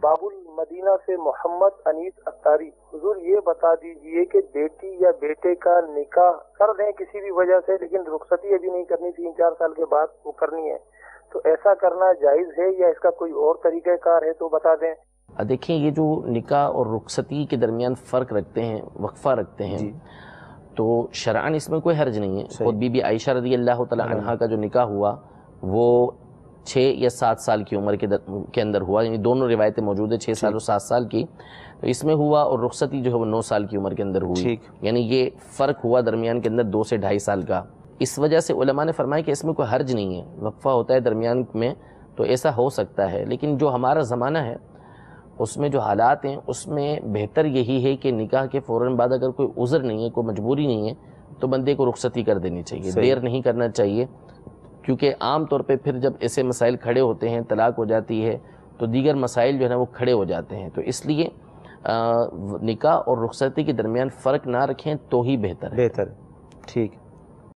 बाबुल Medina से मोहम्मद अनीस अत्तारी। हुजूर ये बता दीजिए कि बेटी या बेटे का निकाह कर दें किसी भी वजह से, लेकिन रुखसती अभी नहीं करनी, 3-4 साल के बाद वो करनी है, तो ऐसा करना जायज़ है या इसका कोई और तरीक़ाकार है तो बता दें। देखिए, ये जो निकाह और रुखसती के दरमियान फ़र्क रखते हैं, वक्फ़ा रखते हैं, तो शरअन इसमें कोई हर्ज नहीं है। खुद बीबी आयशा रज़ी अल्लाह तआला अन्हा का जो निकाह हुआ वो 6 या 7 साल की उम्र के अंदर हुआ, यानी दोनों रिवायतें मौजूद है, 6 साल और 7 साल की, तो इसमें हुआ। और रुखसती जो है वो 9 साल की उम्र के अंदर हुई, यानी ये फ़र्क हुआ दरमियान के अंदर 2 से 2.5 साल का। इस वजह से उलमा ने फरमाया कि इसमें कोई हर्ज नहीं है, वक्फ़ा होता है दरमियान में, तो ऐसा हो सकता है। लेकिन जो हमारा ज़माना है उसमें जो हालात हैं उसमें बेहतर यही है कि निकाह के फ़ौरन बाद अगर कोई उज़र नहीं है, कोई मजबूरी नहीं है, तो बंदे को रुखसती कर देनी चाहिए, देर नहीं करना चाहिए। क्योंकि आम तौर पे फिर जब ऐसे मसाइल खड़े होते हैं, तलाक हो जाती है, तो दीगर मसाइल जो है ना वो खड़े हो जाते हैं। तो इसलिए निकाह और रुखसती के दरमियान फ़र्क ना रखें तो ही बेहतर है। ठीक।